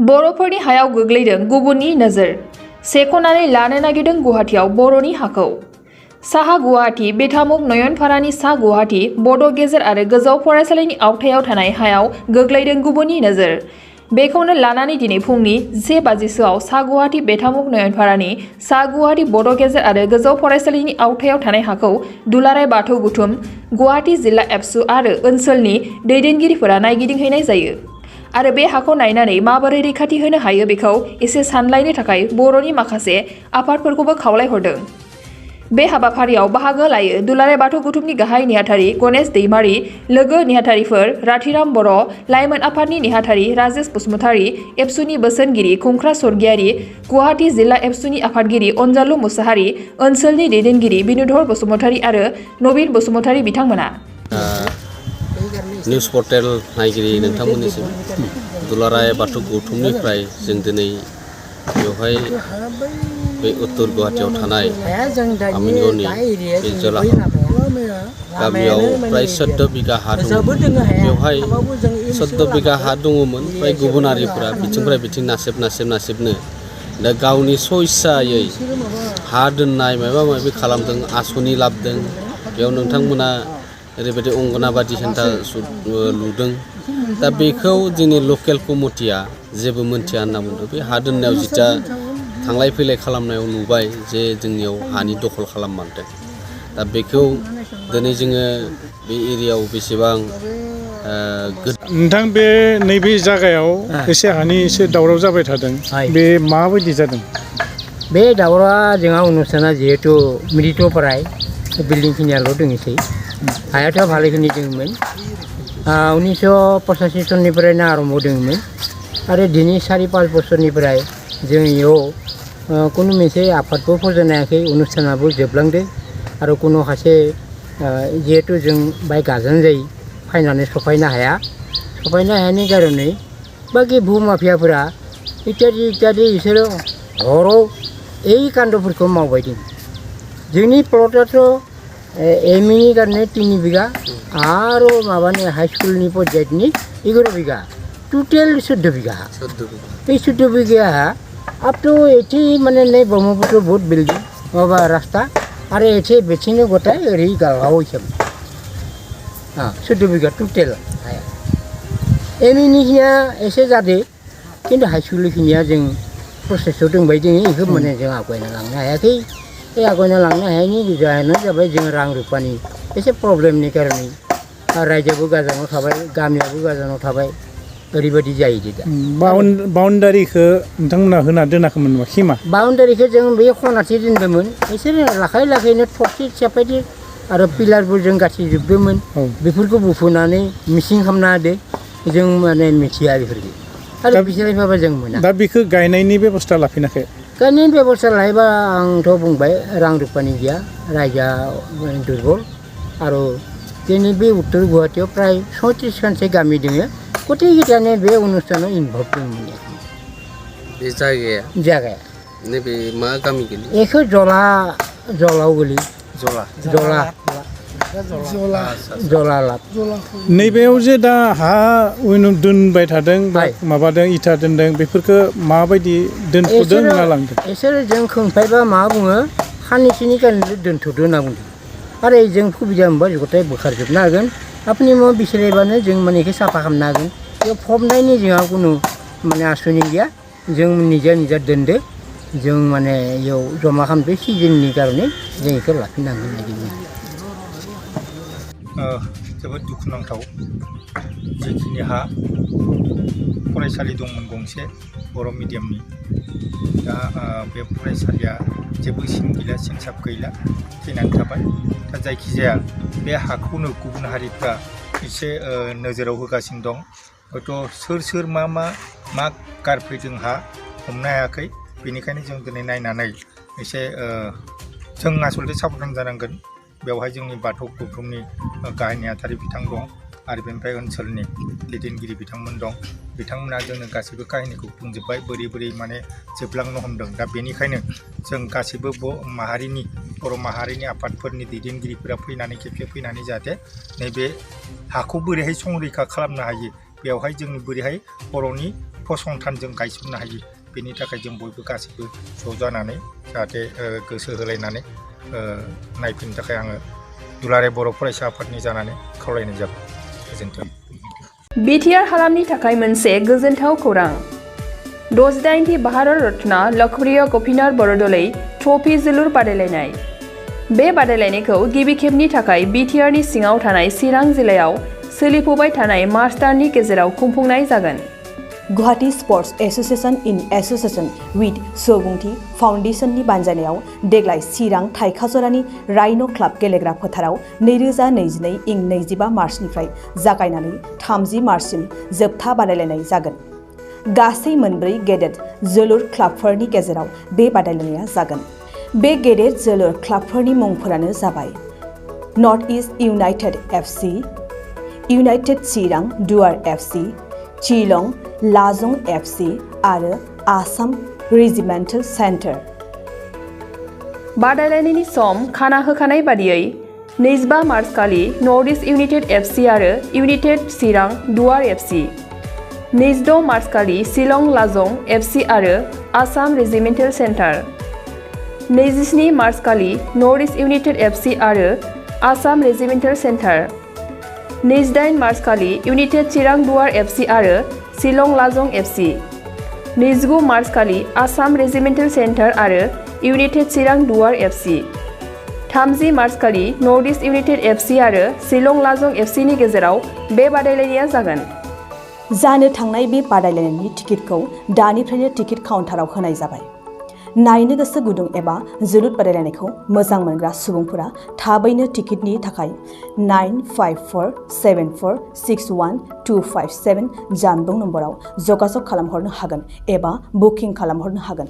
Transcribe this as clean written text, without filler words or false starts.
बर'फोरनि हायाव गोग्लैदों गुबुननि नोजोर सेख'नानै लानो नागिरदों गुवाहाटीयाव बर'नि हाखौ साहा गुवाहाटी बेथामुग नयनपारानि सा गुवाहाटी बड' गेजेर आरो गोजौ फरायसालिनि आवथायाव थानाय हायाव गोग्लैदों गुबुननि नोजोर बेखौनो लानानै दिनै फुंनि 10 बाजिसोआव सा गुवाहाटी बेथामुग नयनपारानि सा गुवाहाटी बड' गेजेर आरो गोजौ फरायसालिनि आवथायाव थानाय हाखौ दुलाराय बाथौ गुथुम गुवाहाटी जिल्ला एबसु आरो ओनसोलनि दैदेनगिरिफोरा नायगिदिंहैनाय जायो आरो बे हाखौ नायनानै माबोरै रैखाथि होनो हायो बेखौ एसे सानलायनो थाखाय बर'नि माखासे आफादफोरखौबो खावलायहरदों। बे हाबाफारियाव बाहागो लायो दुलाराय बाथौ गुथुमनि गाहाय नेहाथारि गणेश दैमारी लोगो नेहाथारिफोर राथिराम बर' लाइमोन आफादनि नेहाथारि राजेश बसुमतारी एबसुनि बोसोनगिरि खुंख्रा सरगियारि गुवाहाटी जिल्ला एबसुनि आफादगिरि अनजालु मुसाहारि ओनसोलनि दैदेनगिरि बिनुधर बसुमतारी आरो नवीन बसुमतारी बिथांमोना निउस पर्टेल नायगिरि नोंथांमोननिसिम दुलाराय बाथौ गौथुमनिफ्राय जों दिनै बेवहाय बे उत्तर गुवाहाटीयाव थानाय आमिनगावनि बे जोला गामियाव प्राय 14 बिगा हा दङ बेवहाय 14 बिगा हा दङमोन प्राय गुबुनारिफोरा बिथिंनिफ्राय बिथिं नासेबनो दा गावनि सइसायै हा दोननाय माबा माबि खालामदों आसनि लाबोदों बेयाव नोंथांमोना ओरैबायदि अंगनाबादि सेन्टार लुदों दा बेखौ जोंनि लकेल कमिटिया जेबो मोनथिया होनना बुंदों बे हा दोननायाव जिता थांलाय फैलाय खालामनायाव नुबाय जे जोंनियाव हानि दखल खालाममारदों दा बेखौ दिनै जोङो बे एरियायाव बेसेबां नोंथां बे नैबे जायगायाव एसे हानि एसे दावराव जाबाय थादों बे माबायदि जादों बे दावरावा जोंहा अनुष्ठाना जिहेतु मृतप्राय बिल्डिं खिनियाल' दङसै हायाथ' भालेखिनि दङमोन 1985 सननिफ्रायनो आरम्भ दङमोन आरो दिनै 4-5 बोसोरनिफ्राय जों इयाव कुनु मोनसे आफादबो फज'नो हायाखै अनुष्ठानाबो जोबलांदों आरो कुनु सासे जिहेतु जों बाय गाजान जायो फायनानै सफायनो हायानि कारनै बाखि भुमाफियाफोरा इत्यादि बिसोरो हराव এই कान्दफोरखौ मावबाय दं जोंनि प्लटआथ' एमइनि कारणे 3 बिगा आरो माबानि हाई स्कुलनि पन्चायतनि 11 बिगा टोटेल 14 बिगा बे 14 बिगा आप तो एथि माने नै ब्रह्मपुत्र बहुत बिल्डिं माबा रास्ता आरो एथि बेथिंनो गथाय ओरै गालाव हिसाब 14 बिगा टोटेल हाया एमइनि खिनिया एसे जादो खिन्थु हाई स्कुलनि खिनिया जों प्रसेसआव दंबाय जोङो बेखौ माने जों आवगायना लांनो हायाखै बे आवगायना लांनो हायैनि जाहोनानो जाबाय जों रां रुपानि एसे प्रब्लेमनि कारनै रायजोआबो गोजानाव थाबाय गामियाबो गोजानाव थाबाय ओरैबायदि जायो दा बाउन्डारिखौ नोंथांमोना होना दोनाखैमोन नामा खिमा बाउन्डारिखौ जों बे खनाथि दोन्दोंमोन बिसोरो लाखैनो थरसे सेफायदो आरो पिलारबो जों गाथिजोबदोंमोन बेफोरखौ बुफुनानै मिसिं खालामना होदो जों माने मिथिया बेफोरखौ आरो बिसोरनिफ्रायबो जों मोना दा बेखौ गायनायनि बेबस्था लाफिनाखै गायनायनि बेबस्था लायोबा आंथ' बुंबाय रां रुपानि गैया रायजोआ दुर्बल आरो दिनै बे उत्तर गुवाहाटीयाव प्राय 36 खानसे गामि दङ गथायगिटानो बे अनुष्ठानाव इनभल्भ दंमोन बे जायगाया नैबे मा गामि गोलैयो बेखौ जलाव गोलैयो जलालाब नैबेयाव जे दा हा दोनबाय थादों माबादों इथा दोनदों बेफोरखौ माबायदि दोनथ'दों होनना लांदों बिसोरो जों खोंफायबा मा बुङो साननैसोनि कारणे दोनथ'दो होनना बुंदों आरो जों सुबिदा मोनबा गथाय बोखारजोबनो हागोन आपनि माबा बिसारायबानो जों माने बेखौ साफा खालामनो हागोन बेयाव फबनायनि जोंहा खुनु माने आसनि गैया जों निजा दोनदो जों माने बेयाव जमा खालामदो सिजननि कारणे जों बेखौ लाफिननांगोन बायदि जोबोद दुखुनांथाव जिखिनि हा फरायसालि दंमोन गंसे बर' मिडियामनि दा बे फरायसालिया जेबो सिन गैला सिनसाब गैला थैनानै थाबाय दा जायखिजाया बे हाखौनो गुबुन हारिफ्रा एसे नोजोराव होगासिनो दं हयथ' सोर मा गारफैदों हा हमनो हायाखै बेनिखायनो जों दिनै नायनानै एसे जों आसलथे साबधान जानांगोन बेवहाय जोंनि बाथौ गौथुमनि गाहाय नेहाथारि बिथां दं आरो बेनिफ्राय ओनसोलनि दैदेनगिरि बिथांमोन दं बिथांमोना जोंनो गासैबो काहिनिखौ बुंजोब्बाय बोरै माने जोबलांनो हमदों दा बेनिखायनो जों गासैबो बर' माहारिनि आफादफोरनि दैदेनगिरिफोरा फैनानै खेबसे फैनानै जाहाथे नैबे हाखौ बोरैहाय संरैखा खालामनो हायो बेवहाय जोंनि बोरैहाय बर'नि फसंथानजों गायसननो हायो बेनि थाखाय जों बयबो गासैबो ज' जानानै जाहाथे गोसो होलायनानै नायफिननो थाखाय आङो दुलाराय बर' फरायसा आफादनि जानानै खावलायनाय जाबाय। गोजोन्थों। बिटिआर हालामनि थाखाय मोनसे गोजोनथाव खौरां। 68थि भारत रत्न लोकप्रिय गपिनाथ बरदलै ट्रफी जोलुर बादायलायनाय। बे बादायलायनायखौ गिबि खेबनि थाखाय बिटिआरनि सिङाव थानाय चिरां जिल्लायाव सोलिफुबाय थानाय मार्च दाननि गेजेराव खुंफुंनाय जागोन। Guwahati sports association in association with Subungthi फाउन्डेशननि बानजायनायाव देग्लाय चिरां थाइखाजरानि राइन' क्लाब गेलेग्रा फोथाराव 2022 इं 25 मार्चनिफ्राय जागायनानै 30 मार्चसिम जोबथा बादायलायनाय जागोन। गासै मोनब्रै गेदेर जोलुर क्लाबफोरनि गेजेराव बे बादायलायनाया जागोन। बे गेदेर जोलुर क्लाबफोरनि मुंफोरानो जाबाय north east united FC, united Chirang Duar FC, चिलं लाजं FC आरो आसाम रेजिमेन्टेल सेन्टार। बादायलायनायनि सम खाना होखानाय बादियै 25 मार्च खालि नर्थ इस्ट इउनाइटेड एफसी आरो United Chirang Duar FC, 26 March खालि शिलं लाजं एफसी आरो आसाम रेजिमेन्टेल सेन्टार, 27 मार्च खालि नर्थ इस्ट इउनाइटेड एफसी आरो आसाम रेजिमेन्टेल सेन्टार, 28 मार्च खालि इउनाइटेड चिरां दुवार एफसी आरो शिलं लाजं एफसी, 29 मार्च खालि आसाम रेजिमेन्टेल सेन्टार आरो United Chirang Duar FC, 30 March खालि नर्थ इस्ट इउनाइटेड एफसी आरो शिलं लाजं एफसीनि गेजेराव बे बादायलायनाया जागोन। जानो थांनाय बे बादायलायनायनि टिकेटखौ दानिफ्रायनो टिकेट काउन्टाराव होनाय जाबाय। नायनो गोसो गुदुं एबा जोलुर बादायलायनायखौ मोजां मोनग्रा सुबुंफोरा थाबैनो टिकेटनि थाखाय 9547461257 जानबुं नम्बराव जगाजग खालामहरनो हागोन एबा बुकिं खालामहरनो हागोन।